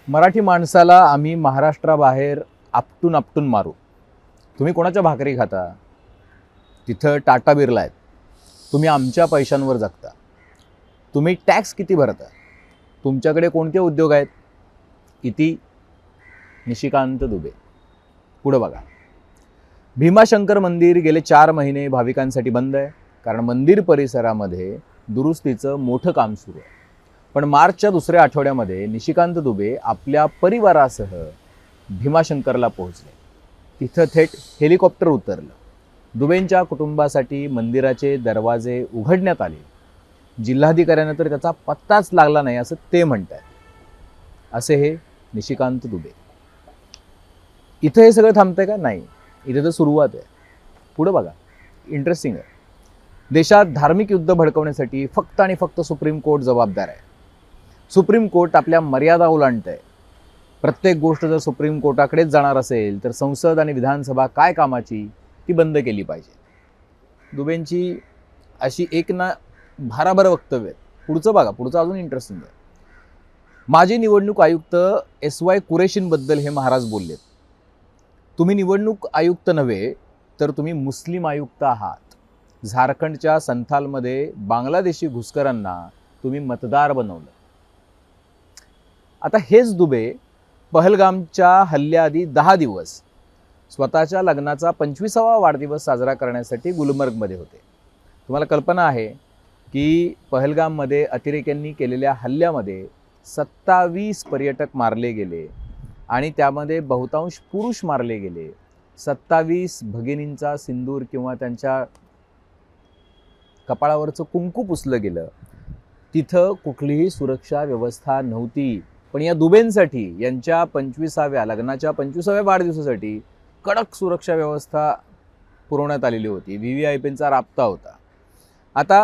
मराठी माणसाला आम्ही महाराष्ट्राबाहेर आपटून आपटून मारू. तुम्ही कोणाच्या भाकरी खाता? तिथं टाटा बिर्ला आहेत. तुम्ही आमच्या पैशांवर जगता. तुम्ही टॅक्स किती भरता? तुमच्याकडे कोणते उद्योग आहेत? किती? निशिकांत दुबे. पुढं बघा. भीमाशंकर मंदिर गेले 4 महिने भाविकांसाठी बंद आहे, कारण मंदिर परिसरामध्ये दुरुस्तीचं मोठं काम सुरू आहे. पण मार्चच्या दुसऱ्या आठवड्यामध्ये निशिकांत दुबे आपल्या परिवारासह भीमाशंकरला पोहोचले. तिथं थेट हेलिकॉप्टर उतरलं. दुबेंच्या कुटुंबासाठी मंदिराचे दरवाजे उघडण्यात आले. जिल्हाधिकाऱ्यांना तर त्याचा पत्ताच लागला नाही असं ते म्हणतात. असे हे निशिकांत दुबे. इथं हे सगळं थांबतंय का? नाही, इथे तर सुरुवात आहे. पुढं बघा, इंटरेस्टिंग आहे. देशात धार्मिक युद्ध भडकवण्यासाठी फक्त आणि फक्त सुप्रीम कोर्ट जबाबदार आहे. सुप्रीम कोर्ट आपल्या मर्यादा ओलांडत आहे. प्रत्येक गोष्ट जर सुप्रीम कोर्टाकडेच जाणार असेल तर संसद आणि विधानसभा काय कामाची ती बंद केली पाहिजे. दुबेंची अशी एक ना भाराभर वक्तव्य आहेत. पुढचं बघा, पुढचं अजून इंटरेस्टिंग आहे. माजी निवडणूक आयुक्त SY कुरेशींबद्दल हे महाराज बोललेत. तुम्ही निवडणूक आयुक्त नव्हे तर तुम्ही मुस्लिम आयुक्त आहात. झारखंडच्या संथालमध्ये बांगलादेशी घुसखोरांना तुम्ही मतदार बनवलं. आता हेच दुबे पहलगामच्या हल्ल्याआधी 10 दिवस स्वतःच्या लग्नाचा 25वा वाढदिवस साजरा करण्यासाठी गुलमर्गमध्ये होते. तुम्हाला कल्पना आहे की पहलगाममध्ये अतिरेक्यांनी केलेल्या हल्ल्यामध्ये 27 पर्यटक मारले गेले आणि त्यामध्ये बहुतांश पुरुष मारले गेले. 27 भगिनींचा सिंदूर किंवा त्यांच्या कपाळावरचं कुंकू पुसलं गेलं. तिथं कुठलीही सुरक्षा व्यवस्था नव्हती. पण या दुबेंसाठी यांच्या 25व्या लग्नाच्या 25व्या वाढदिवसासाठी कडक सुरक्षा व्यवस्था पुरवण्यात आलेली होती. VVIPंचा राबता होता. आता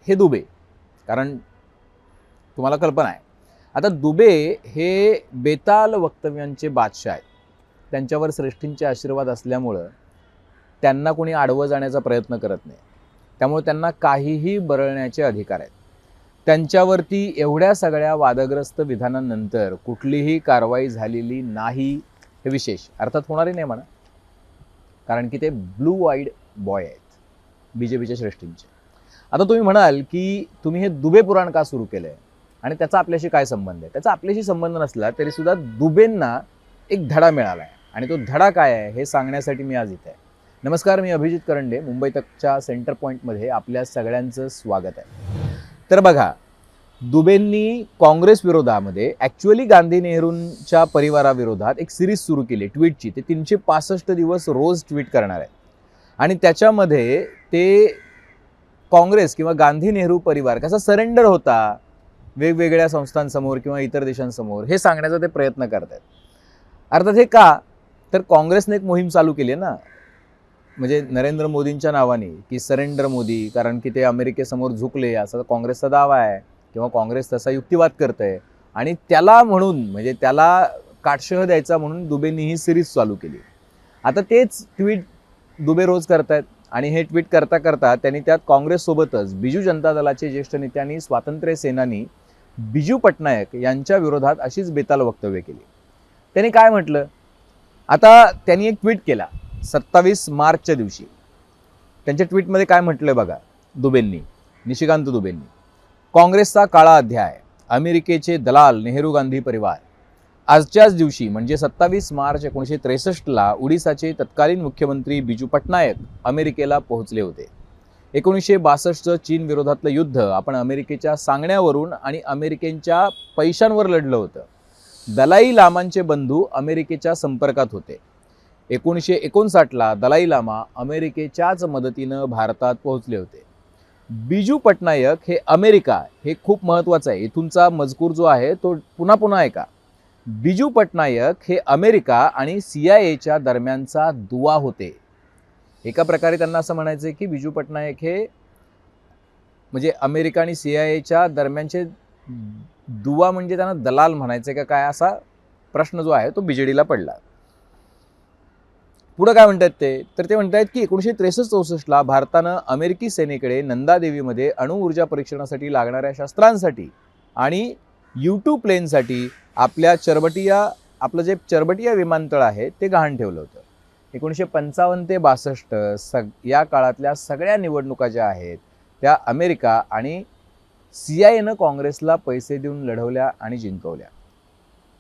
हे दुबे, कारण तुम्हाला कल्पना आहे, आता दुबे हे बेताल वक्तव्यांचे बादशाह आहेत. त्यांच्यावर श्रेष्ठींचे आशीर्वाद असल्यामुळं त्यांना कोणी आडवं जाण्याचा प्रयत्न करत नाही. त्यामुळे त्यांना काहीही बरळण्याचे अधिकार आहेत. त्यांच्यावरती एवढ्या सगळ्या वादग्रस्त विधानांनंतर कुठलीही कारवाई झालेली नाही. हे विशेष अर्थात होणारही नाही म्हणा, कारण की ते ब्लू आईड बॉय आहेत BJPच्या श्रेष्ठींचे. आता तुम्ही म्हणाल की तुम्ही हे दुबे पुराण का सुरू केलंय आणि त्याचा आपल्याशी काय संबंध आहे? त्याचा आपल्याशी संबंध नसला तरी सुद्धा दुबेंना एक धडा मिळाला आहे आणि तो धडा काय आहे हे सांगण्यासाठी मी आज इथे आहे. नमस्कार, मी अभिजित करंडे. मुंबई तकच्या सेंटर पॉईंटमध्ये आपल्या सगळ्यांचं स्वागत आहे. तर बघा, दुबेंनी काँग्रेस विरोधामध्ये ॲक्च्युअली गांधी नेहरूंच्या परिवाराविरोधात एक सिरीज सुरू केली ट्विटची. ते 365 दिवस रोज ट्विट करणार आहेत आणि त्याच्यामध्ये ते काँग्रेस किंवा गांधी नेहरू परिवार कसा सरेंडर होता वेगवेगळ्या संस्थांसमोर किंवा इतर देशांसमोर हे सांगण्याचा ते प्रयत्न करत आहेत. अर्थात हे का, तर काँग्रेसने एक मोहीम चालू केली आहे ना, म्हणजे नरेंद्र मोदींच्या नावाने की सरेंडर मोदी, कारण की ते अमेरिकेसमोर झुकले असा काँग्रेसचा दावा आहे किंवा काँग्रेस तसा युक्तिवाद करत आहे आणि त्याला म्हणून म्हणजे त्याला काटशह द्यायचा म्हणून दुबेंनी ही सिरीज चालू केली. आता तेच ट्विट दुबे रोज करतायत आणि हे ट्विट करता करता त्यांनी त्यात काँग्रेससोबतच बिजू जनता दलाचे ज्येष्ठ नेते आणि स्वातंत्र्य सेनानी बिजू पटनायक यांच्या विरोधात अशीच बेताल वक्तव्य केली. त्यांनी काय म्हटलं? आता त्यांनी एक ट्विट केला 27 मार्चच्या दिवशी. त्यांच्या ट्विटमध्ये काय म्हटलंय बघा दुबेंनी, निशिकांत दुबेंनी. काँग्रेसचा काळा अध्याय, अमेरिकेचे दलाल नेहरू गांधी परिवार. आजच्याच दिवशी म्हणजे 27 मार्च 1963ला ओडिसाचे तत्कालीन मुख्यमंत्री बिजू पटनायक अमेरिकेला पोहोचले होते. 1962चं चीन विरोधातलं युद्ध आपण अमेरिकेच्या सांगण्यावरून आणि अमेरिकेच्या पैशांवर लढलं होतं. दलाई लामांचे बंधू अमेरिकेच्या संपर्कात होते. 1959ला दलाई लामा अमेरिकेच्याच मदतीनं भारतात पोहोचले होते. बिजू पटनायक हे अमेरिका, हे खूप महत्त्वाचं आहे. इथूनचा मजकूर जो आहे तो पुन्हा पुन्हा ऐका. बिजू पटनायक हे अमेरिका आणि CIA दरम्यानचा दुवा होते. एका प्रकारे त्यांना असं म्हणायचं की बिजू पटनायक हे म्हणजे अमेरिका आणि CIA दरम्यानचे दुवा, म्हणजे त्यांना दलाल म्हणायचे का काय, असा प्रश्न जो आहे तो BJDला पडला. पुढे काय म्हणतात ते म्हणतात की 1963-64ला भारतानं अमेरिकी सेनेकडे नंदादेवीमध्ये अणुऊर्जा परीक्षणासाठी लागणाऱ्या शस्त्रांसाठी आणि U-2 प्लेनसाठी आपलं जे चरबटिया विमानतळ आहे ते गहाण ठेवलं होतं. 1955 ते 62 या काळातल्या सगळ्या निवडणुका ज्या आहेत त्या अमेरिका आणि CIA काँग्रेसला पैसे देऊन लढवल्या आणि जिंकवल्या.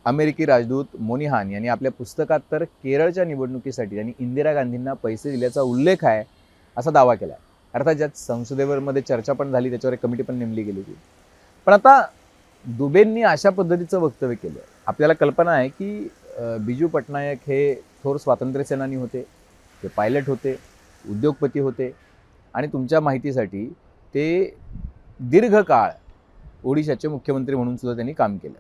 अमेरिकी राजदूत मोनिहान यांनी आपल्या पुस्तकात तर केरळच्या निवडणुकीसाठी त्यांनी इंदिरा गांधींना पैसे दिल्याचा उल्लेख आहे असा दावा केला. अर्थात ज्यात संसदेमध्ये चर्चा पण झाली, त्याच्यावर एक कमिटी पण नेमली गेली होती. पण आता दुबेंनी अशा पद्धतीचं वक्तव्य केलं. आपल्याला कल्पना आहे की बिजू पटनायक हे थोर स्वातंत्र्यसेनानी होते, ते पायलट होते, उद्योगपती होते आणि तुमच्या माहितीसाठी ते दीर्घकाळ ओडिशाचे मुख्यमंत्री म्हणून सुद्धा त्यांनी काम केलं.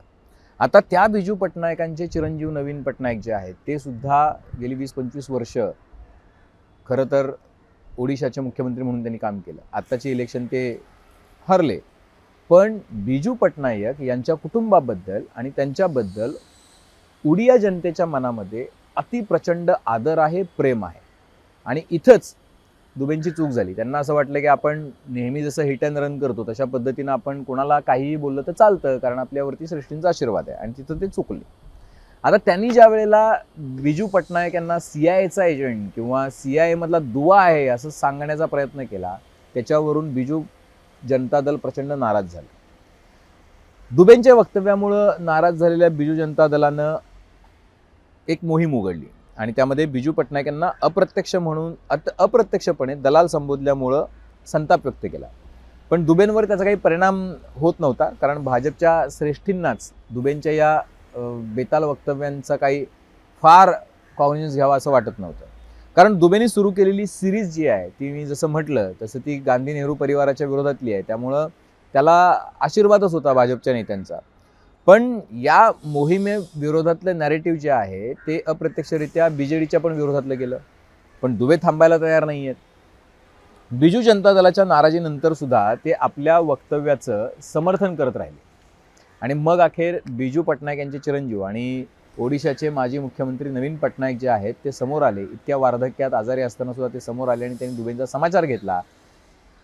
आता त्या बिजू पटनायकांचे चिरंजीव नवीन पटनायक जे आहेत ते सुद्धा गेली 20-25 वर्ष खरं तर ओडिशाचे मुख्यमंत्री म्हणून त्यांनी काम केलं. आत्ताचे इलेक्शन ते हरले, पण बिजू पटनायक यांच्या कुटुंबाबद्दल आणि त्यांच्याबद्दल उडिया जनतेच्या मनामध्ये अतिप्रचंड आदर आहे, प्रेम आहे. आणि इथंच दुबेंची चूक झाली. त्यांना असं वाटलं की आपण नेहमी जसं हिट अँड रन करतो तशा पद्धतीनं आपण कोणाला काहीही बोललं तर चालतं, कारण आपल्यावरती सृष्टींचा आशीर्वाद आहे, आणि तिथं ते चुकले. आता त्यांनी ज्या वेळेला बिजू पटनायक यांना CIA एजंट किंवा CIA मधला दुवा आहे असं सांगण्याचा प्रयत्न केला, त्याच्यावरून बिजू जनता दल प्रचंड नाराज झालं. दुबेंच्या वक्तव्यामुळं नाराज झालेल्या बिजू जनता दलानं एक मोहीम उघडली आणि त्यामध्ये बिजू पटनायक यांना अप्रत्यक्षपणे दलाल संबोधल्यामुळं संताप व्यक्त केला. पण दुबेंवर त्याचा काही परिणाम होत नव्हता, कारण भाजपच्या श्रेष्ठींनाच दुबेंच्या या बेताल वक्तव्यांचा काही फार कॉग्निझन्स घ्यावा असं वाटत नव्हतं. कारण दुबेंनी सुरू केलेली सिरीज जी आहे ती, मी जसं म्हटलं तसं, ती गांधी नेहरू परिवाराच्या विरोधातली आहे, त्यामुळं त्याला आशीर्वादच होता भाजपच्या नेत्यांचा. पण या मोहिमेविरोधातलं नॅरेटिव्ह जे आहे ते अप्रत्यक्षरित्या BJDच्या पण विरोधातलं गेलं, पण दुबे थांबायला तयार नाही आहेत. बिजू जनता दलाच्या नाराजीनंतर सुद्धा ते आपल्या वक्तव्याचं समर्थन करत राहिले आणि मग अखेर बिजू पटनायक यांचे चिरंजीव आणि ओडिशाचे माजी मुख्यमंत्री नवीन पटनायक जे आहेत ते समोर आले. इतक्या वार्धक्यात आजारी असताना सुद्धा ते समोर आले आणि त्यांनी दुबेंचा समाचार घेतला.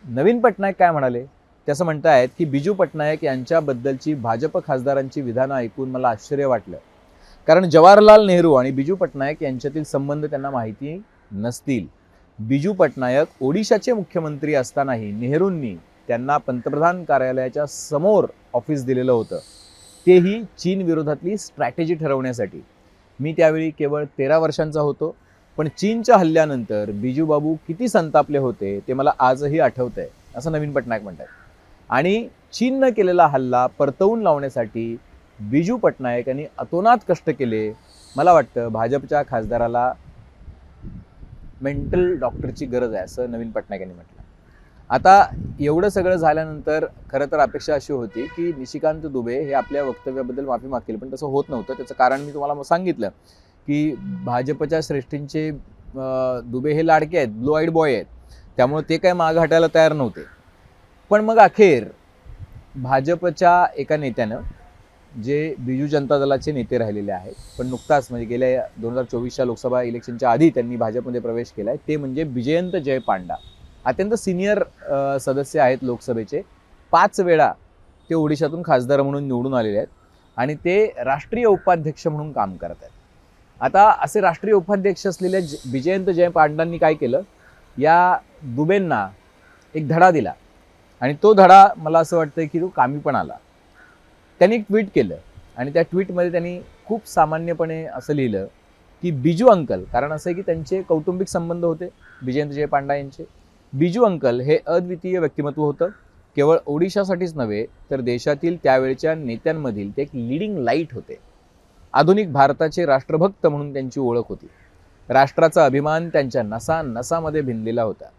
नवीन पटनायक काय म्हणाले ते असं म्हणतायत की बिजू पटनायक यांच्याबद्दलची भाजप खासदारांची विधानं ऐकून मला आश्चर्य वाटलं, कारण जवाहरलाल नेहरू आणि बिजू पटनायक यांच्यातील संबंध त्यांना माहिती नसतील. बिजू पटनायक ओडिशाचे मुख्यमंत्री असतानाही नेहरूंनी त्यांना पंतप्रधान कार्यालयाच्या समोर ऑफिस दिलेलं होतं, तेही चीन विरोधातली स्ट्रॅटेजी ठरवण्यासाठी. मी त्यावेळी केवळ 13 वर्षांचा होतो, पण चीनच्या हल्ल्यानंतर बिजू बाबू किती संतापले होते ते मला आजही आठवतंय, असं नवीन पटनायक म्हणतात. आणि चीननं केलेला हल्ला परतवून लावण्यासाठी बिजू पटनायक यांनी अतोनात कष्ट केले. मला वाटतं भाजपच्या खासदाराला मेंटल डॉक्टरची गरज आहे, असं नवीन पटनायक यांनी म्हटलं. आता एवढं सगळं झाल्यानंतर खरं तर अपेक्षा अशी होती की निशिकांत दुबे हे आपल्या वक्तव्याबद्दल माफी मागतील, पण तसं होत नव्हतं. त्याचं कारण मी तुम्हाला सांगितलं की भाजपच्या श्रेष्ठींचे दुबे हे लाडके आहेत, ब्लू आईड बॉय आहेत, त्यामुळे ते काय मागं हटायला तयार नव्हते. पण मग अखेर भाजपच्या एका नेत्यानं, जे बिजू जनता दलाचे नेते राहिलेले आहेत पण नुकताच म्हणजे गेल्या 2024च्या लोकसभा इलेक्शनच्या आधी त्यांनी भाजपमध्ये प्रवेश केला आहे, ते म्हणजे विजयंत जय पांडा. अत्यंत सिनियर सदस्य आहेत लोकसभेचे. 5 वेळा ते ओडिशातून खासदार म्हणून निवडून आलेले आहेत आणि ते राष्ट्रीय उपाध्यक्ष म्हणून काम करत आहेत. आता असे राष्ट्रीय उपाध्यक्ष असलेल्या विजयंत जय पांडांनी काय केलं, या दुबेंना एक धडा दिला आणि तो धडा मला असं वाटतं की तो कामी पण आला. त्यांनी एक ट्विट केलं आणि त्या ट्विटमध्ये त्यांनी खूप सामान्यपणे असं लिहिलं की बिजू अंकल, कारण असं आहे की त्यांचे कौटुंबिक संबंध होते विजयंत जय पांडा यांचे. बिजू अंकल हे अद्वितीय व्यक्तिमत्व होतं. केवळ ओडिशासाठीच नव्हे तर देशातील त्यावेळच्या नेत्यांमधील ते एक लीडिंग लाईट होते. आधुनिक भारताचे राष्ट्रभक्त म्हणून त्यांची ओळख होती. राष्ट्राचा अभिमान त्यांच्या नसामध्ये भिनलेला होता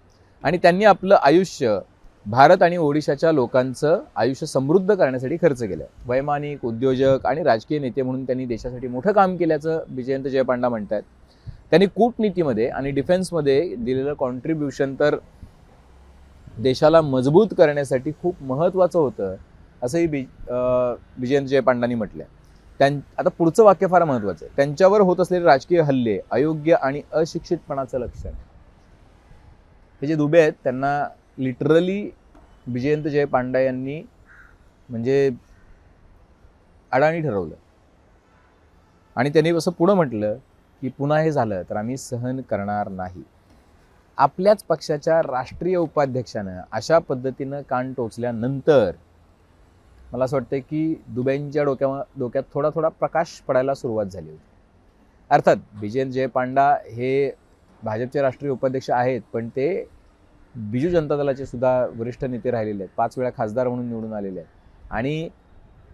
आणि त्यांनी आपलं आयुष्य भारत आणि ओडिशाच्या लोकांचं आयुष्य समृद्ध करण्यासाठी खर्च केलं. वैमानिक, उद्योजक आणि राजकीय नेते म्हणून त्यांनी देशासाठी मोठं काम केल्याचं विजयंत जय पांडा म्हणतात. त्यांनी कूटनीतीमध्ये आणि डिफेन्समध्ये दिलेलं कॉन्ट्रीब्युशन तर देशाला मजबूत करण्यासाठी खूप महत्त्वाचं होतं, असंही विजयंत जय पांडांनी म्हटलं. आता पुढचं वाक्य फार महत्त्वाचं आहे. त्यांच्यावर होत असलेले राजकीय हल्ले अयोग्य आणि अशिक्षितपणाचं लक्षण. हे जे दुबे आहेत त्यांना लिटरली विजयंत जय पांडा यांनी म्हणजे अडाणी ठरवलं. आणि त्यांनी असं पुढं म्हटलं की पुन्हा हे झालं तर आम्ही सहन करणार नाही. आपल्याच पक्षाच्या राष्ट्रीय उपाध्यक्षानं अशा पद्धतीनं कान टोचल्यानंतर मला असं वाटतं की दुबेंच्या डोक्यात थोडा थोडा प्रकाश पडायला सुरुवात झाली होती. अर्थात विजय पांडा हे भाजपचे राष्ट्रीय उपाध्यक्ष आहेत, पण ते बिजू जनता दलाचे सुद्धा वरिष्ठ नेते राहिलेले आहेत, 5 वेळा खासदार म्हणून निवडून आलेले आहेत. आणि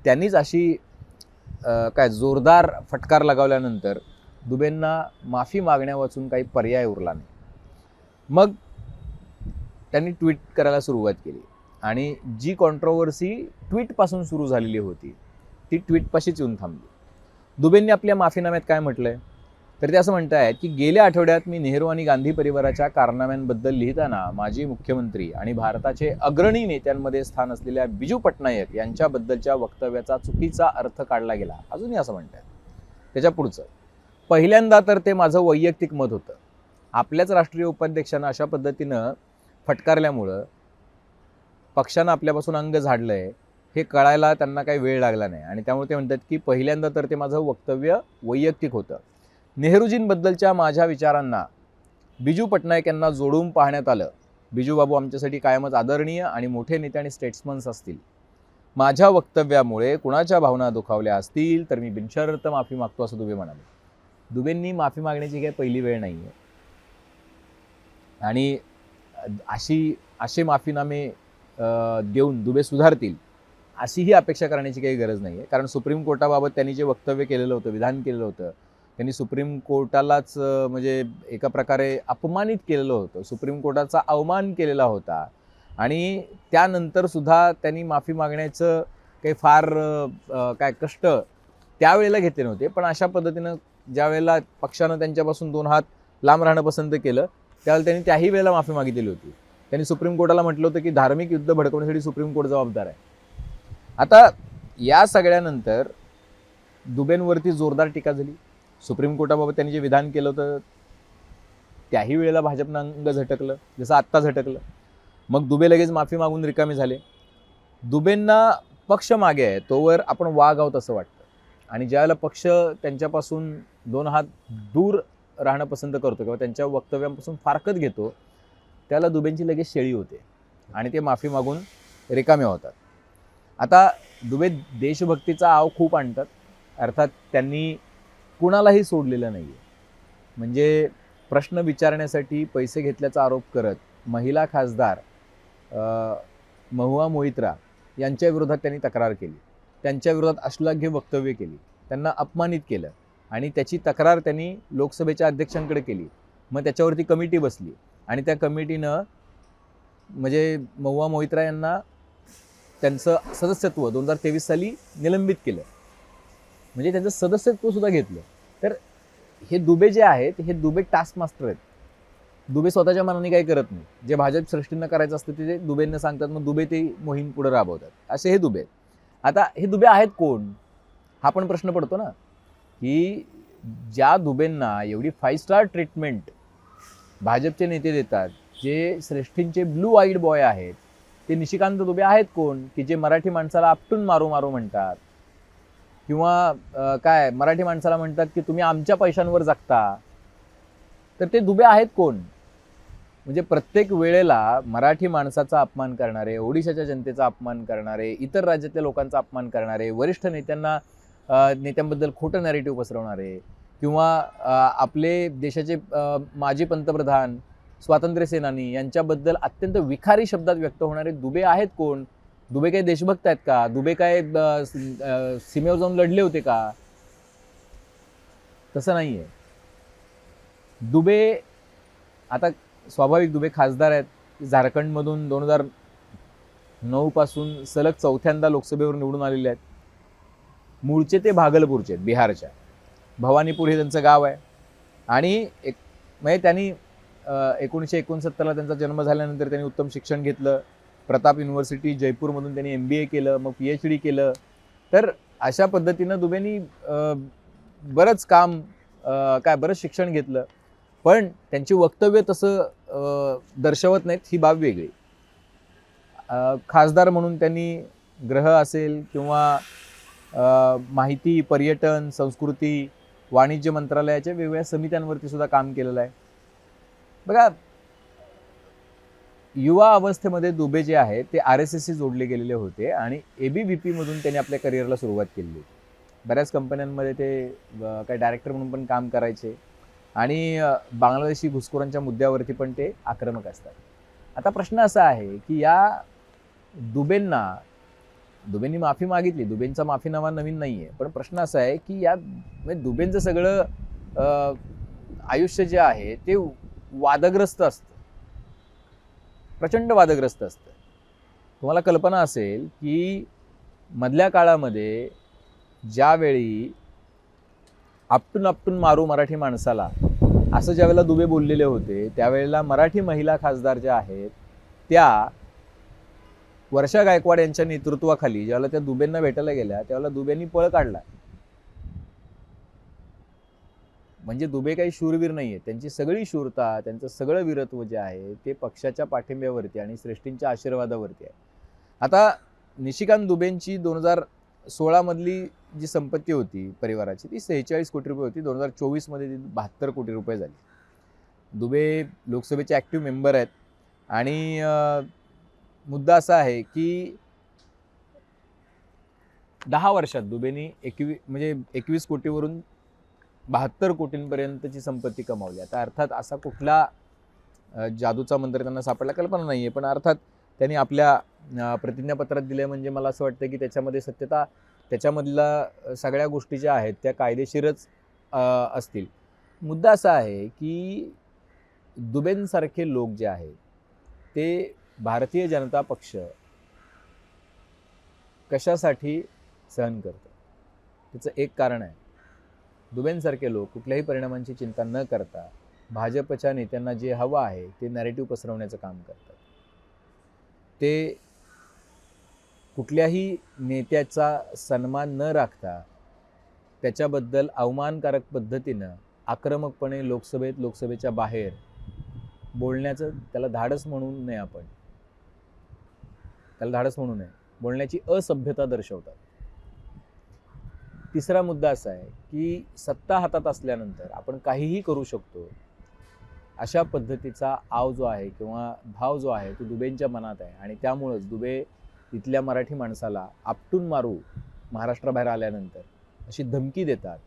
त्यांनीच अशी काय जोरदार फटकार लगावल्यानंतर दुबेंना माफी मागण्या वाचून काही पर्याय उरला नाही. मग त्यांनी ट्विट करायला सुरुवात केली आणि जी कॉन्ट्रोवर्सी ट्विटपासून सुरू झालेली होती ती ट्विटपाशीच येऊन थांबली. दुबेंनी आपल्या माफीनाम्यात काय म्हटलंय तर ते असं म्हणत आहेत की गेल्या आठवड्यात मी नेहरू आणि गांधी परिवाराच्या कारनाम्यांबद्दल लिहिताना माजी मुख्यमंत्री आणि भारताचे अग्रणी नेत्यांमध्ये स्थान असलेल्या बिजू पटनायक यांच्याबद्दलच्या वक्तव्याचा चुकीचा अर्थ काढला गेला. अजूनही असं म्हणत आहेत. त्याच्या पुढचं, पहिल्यांदा तर ते माझं वैयक्तिक मत होतं. आपल्याच राष्ट्रीय उपाध्यक्षांना अशा पद्धतीनं फटकारल्यामुळं पक्षानं आपल्यापासून अंग झाडलंय हे कळायला त्यांना काही वेळ लागला नाही. आणि त्यामुळे ते म्हणतात की पहिल्यांदा तर ते माझं वक्तव्य वैयक्तिक होतं. नेहरूजींबद्दलच्या माझ्या विचारांना बिजू पटनायक यांना जोडून पाहण्यात आलं. बिजू बाबू आमच्यासाठी कायमच आदरणीय आणि मोठे नेते आणि स्टेट्समन्स असतील. माझ्या वक्तव्यामुळे कुणाच्या भावना दुखावल्या असतील तर मी बिनशर्त माफी मागतो असं दुबे म्हणाले. दुबेंनी माफी मागण्याची काही पहिली वेळ नाही आहे आणि असे माफीनामे देऊन दुबे सुधारतील अशीही अपेक्षा करण्याची काही गरज नाही आहे. कारण सुप्रीम कोर्टाबाबत त्यांनी जे वक्तव्य केलेलं होतं, विधान केलेलं होतं, त्यांनी सुप्रीम कोर्टालाच म्हणजे एका प्रकारे अपमानित केलेलं होतं, सुप्रीम कोर्टाचा अवमान केलेला होता. आणि त्यानंतर सुद्धा त्यांनी माफी मागण्याचं काही फार काय कष्ट त्यावेळेला घेतले नव्हते. पण अशा पद्धतीनं ज्या वेळेला पक्षानं त्यांच्यापासून 2 हात लांब राहणं पसंत केलं त्यावेळेला त्यांनी त्याही वेळेला माफी मागितलेली होती. त्यांनी सुप्रीम कोर्टाला म्हटलं होतं की धार्मिक युद्ध भडकवण्यासाठी सुप्रीम कोर्ट जबाबदार आहे. आता या सगळ्यानंतर दुबेंवरती जोरदार टीका झाली. सुप्रीम कोर्टाबाबत त्यांनी जे विधान केलं होतं त्याही वेळेला भाजपनं अंग झटकलं, जसं आत्ता झटकलं. मग दुबे लगेच माफी मागून रिकामे झाले. दुबेंना पक्ष मागे आहे तोवर आपण वाघ आहोत असं वाटतं. आणि ज्यावेळेला पक्ष त्यांच्यापासून 2 हात दूर राहणं पसंत करतो किंवा त्यांच्या वक्तव्यांपासून फारकत घेतो त्याला दुबेंची लगेच शेळी होते आणि ते माफी मागून रिकामे होतात. आता दुबे देशभक्तीचा आव खूप आणतात. अर्थात त्यांनी कुणालाही सोडलेलं नाही आहे. म्हणजे प्रश्न विचारण्यासाठी पैसे घेतल्याचा आरोप करत महिला खासदार महुआ मोइत्रा यांच्या विरोधात त्यांनी तक्रार केली, त्यांच्या विरोधात अश्लाघ्य वक्तव्य केली, त्यांना अपमानित केलं आणि त्याची तक्रार त्यांनी लोकसभेच्या अध्यक्षांकडे केली. मग त्याच्यावरती कमिटी बसली आणि त्या कमिटीनं म्हणजे महुआ मोइत्रा यांना त्यांचं सदस्यत्व 2023 साली निलंबित केलं, म्हणजे त्यांचं सदस्यत्व सुद्धा घेतलं. तर हे दुबे जे आहेत हे दुबे टास्क मास्टर आहेत. दुबे स्वतःच्या मनाने काही करत नाही. जे भाजप सृष्टींना करायचं असतं ते दुबेंना सांगतात, मग दुबे ते मोहीम पुढे राबवतात. असे हे दुबे आहेत. आता हे दुबे आहेत कोण हा पण प्रश्न पडतो ना, की ज्या दुबेंना एवढी 5 स्टार ट्रीटमेंट भाजपचे नेते देतात, जे श्रेष्ठींचे ब्लू आईड बॉय आहेत, ते निशिकांत दुबे आहेत कोण की जे मराठी माणसाला आपटून मारू मारू म्हणतात किंवा काय मराठी माणसाला म्हणतात की तुम्ही आमच्या पैशांवर जगता. तर ते दुबे आहेत कोण? म्हणजे प्रत्येक वेळेला मराठी माणसाचा अपमान करणारे, ओडिशाच्या जनतेचा अपमान करणारे, इतर राज्यातल्या लोकांचा अपमान करणारे, वरिष्ठ नेत्यांबद्दल खोटं नॅरेटिव्ह पसरवणारे किंवा आपले देशाचे माजी पंतप्रधान, स्वातंत्र्य सेनानी यांच्याबद्दल अत्यंत विखारी शब्दात व्यक्त होणारे दुबे आहेत कोण? दुबे काही देशभक्त आहेत का? दुबे काय सीमेवर जाऊन लढले होते का? तसं नाही आहे. दुबे आता स्वाभाविक दुबे खासदार आहेत. झारखंडमधून 2009 पासून सलग 4थ्यांदा लोकसभेवर निवडून आलेले आहेत. मूळचे ते भागलपूरचे आहेत, बिहारच्या. भवानीपूर हे त्यांचं गाव आहे. आणि म्हणजे त्यांनी 1969ला त्यांचा जन्म झाल्यानंतर त्यांनी उत्तम शिक्षण घेतलं. प्रताप युनिव्हर्सिटी जयपूरमधून त्यांनी MBA केलं, मग PhD केलं. तर अशा पद्धतीनं दुबेंनी बरंच काम बरंच शिक्षण घेतलं. पण त्यांची वक्तव्य तसं दर्शवत नाहीत, ही बाब वेगळी. खासदार म्हणून त्यांनी ग्रह असेल किंवा माहिती, पर्यटन, संस्कृती वाणिज्य मंत्रालयाच्या वेगवेगळ्या समित्यांवरती सुद्धा काम केलेलं आहे. बघा, युवा अवस्थेमध्ये दुबे जे आहेत ते RSSशी जोडले गेलेले होते आणि ABVP मधून त्यांनी आपल्या करिअरला सुरुवात केलेली होती. बऱ्याच कंपन्यांमध्ये ते काही डायरेक्टर म्हणून पण काम करायचे आणि बांगलादेशी घुसखोरांच्या मुद्द्यावरती पण ते आक्रमक असतात. आता प्रश्न असा आहे की या दुबेंनी माफी मागितली. दुबेंचा माफीनामा नवीन नाहीये, पण प्रश्न असा आहे की या म्हणजे दुबेंचं सगळं आयुष्य जे आहे ते वादग्रस्त असतं, प्रचंड वादग्रस्त असतं. तुम्हाला कल्पना असेल की मधल्या काळामध्ये ज्यावेळी आपटून मारू मराठी माणसाला असं ज्यावेळेला दुबे बोललेले होते, त्यावेळेला मराठी महिला खासदार ज्या आहेत त्या वर्षा गायकवाड यांच्या नेतृत्वाखाली ज्यावेळेला त्या दुबेंना भेटायला गेल्या त्यावेळेला दुबेंनी पळ काढला. म्हणजे दुबे काही शूरवीर नाहीये. त्यांची सगळी शूरता, त्यांचं सगळं वीरत्व जे आहे ते पक्षाच्या पाठिंब्यावरती आणि श्रेष्ठींच्या आशीर्वादावरती आहे. आता निशिकांत दुबेंची 2016 मधली जी संपत्ती होती परिवाराची ती 46 कोटी रुपये होती. 2024 मध्ये ती 72 कोटी रुपये झाली. दुबे लोकसभेचे ॲक्टिव्ह मेंबर आहेत आणि मुद्दा असा आहे की 10 वर्षात दुबेनी 21 कोटीवरून 72 कोटींपर्यंतची संपत्ती कमावली. आता अर्थात असा कुठला जादूचा मंत्र त्यांना सापडला कल्पना नाहीये, पण अर्थात त्यांनी आपल्या प्रतिज्ञापत्रात दिले म्हणजे मला असं वाटतं की त्याच्यामध्ये सत्यता, त्याच्यामधल्या सगळ्या गोष्टी ज्या आहेत त्या कायदेशीरच असतील. मुद्दा असा आहे की दुबेंसारखे लोक जे आहेत ते भारतीय जनता पक्ष कशासाठी सहन करतं, त्याचं एक कारण आहे. दुबेंसारखे लोक कुठल्याही परिणामांची चिंता न करता भाजपच्या नेत्यांना जे हवं आहे ते नॅरेटिव्ह पसरवण्याचं काम करतात. ते कुठल्याही नेत्याचा सन्मान न राखता त्याच्याबद्दल अवमानकारक पद्धतीनं आक्रमकपणे लोकसभेच्या बाहेर बोलण्याचं, त्याला धाडस म्हणू नये, आपण त्याला धाडस म्हणू नये, बोलण्याची असभ्यता दर्शवतात. तिसरा मुद्दा असा आहे की सत्ता हातात असल्यानंतर आपण काहीही करू शकतो अशा पद्धतीचा आव जो आहे किंवा भाव जो आहे तो दुबेंच्या मनात आहे आणि त्यामुळंच दुबे इथल्या मराठी माणसाला आपटून मारू महाराष्ट्राबाहेर आल्यानंतर अशी धमकी देतात.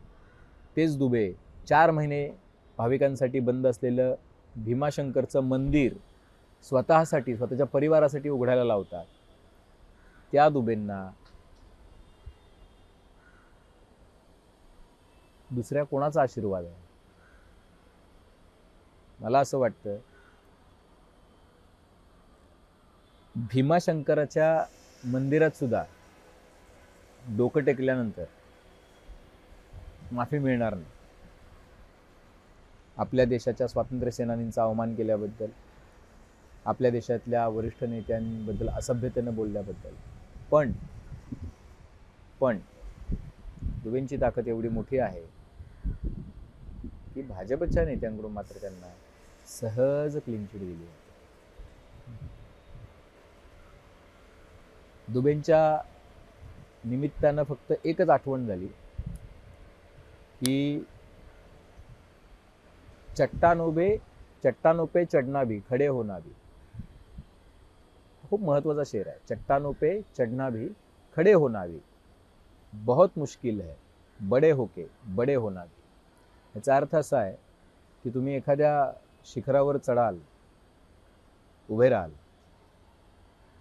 तेच दुबे 4 महिने भाविकांसाठी बंद असलेलं भीमाशंकरचं मंदिर स्वतःसाठी, स्वतःच्या परिवारासाठी उघडायला लावतात. त्या दुबेंना दुसऱ्या कोणाचा आशीर्वाद आहे? मला असं वाटतं भीमाशंकराच्या मंदिरात सुद्धा डोकं टेकल्यानंतर माफी मिळणार नाही. आपल्या देशाच्या स्वातंत्र्य सेनानींचा अवमान केल्याबद्दल, आपल्या देशातल्या वरिष्ठ नेत्यांबद्दल असभ्यतेनं बोलल्याबद्दल. पण दुबेंची ताकद एवढी मोठी आहे की भाजपच्या नेत्यांकडून मात्र त्यांना सहज क्लीन चिट दिली. दुबेंच्या निमित्तानं फक्त एकच आठवण झाली की चट्टानों पे चढ़ना भी खड़े होना भी. खूप महत्वाचा शेर आहे. चट्टानों पे चढ़ना भी खड़े होना भी बहुत मुश्किल है, बड़े होके बड़े होना भी. याचा अर्थ असा आहे की तुम्ही एखाद्या शिखरावर चढाल, उभे राहाल,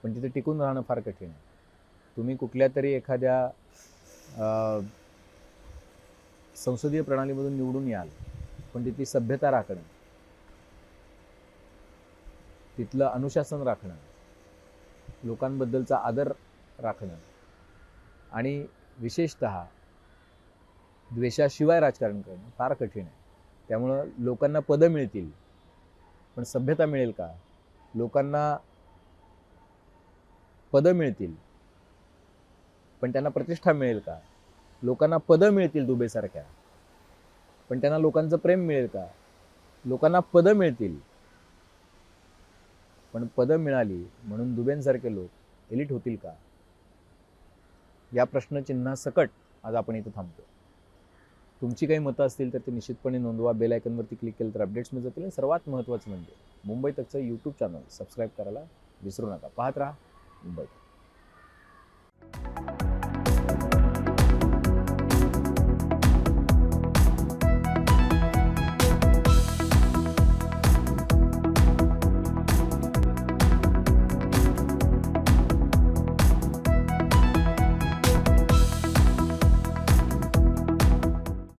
पण तिथे टिकून राहणं फार कठीण आहे. तुम्ही कुठल्या तरी एखाद्या संसदीय प्रणालीमधून निवडून याल, पण तिथली सभ्यता राखणं, तिथलं अनुशासन राखणं, लोकांबद्दलचा आदर राखणं आणि विशेषतः द्वेषाशिवाय राजकारण करणं फार कठीण आहे. त्यामुळं लोकांना पदं मिळतील, पण सभ्यता मिळेल का? लोकांना पदं मिळतील, पण त्यांना प्रतिष्ठा मिळेल का? लोकांना पदं मिळतील दुबेसारख्या, पण त्यांना लोकांचं प्रेम मिळेल का? लोकांना पदं मिळतील, पण पदं मिळाली म्हणून दुबेंसारखे लोक एलिट होतील का? या प्रश्नचिन्हासकट आज आपण इथं थांबतो. तुमची काही मतं असतील तर ते निश्चितपणे नोंदवा. बेल आयकॉनवरती क्लिक केलं तर अपडेट्स मिळत जातील. आणि सर्वात महत्त्वाचं म्हणजे मुंबई तकचं यूट्यूब चॅनल सबस्क्राईब करायला विसरू नका. पाहत राहा मुंबई तक.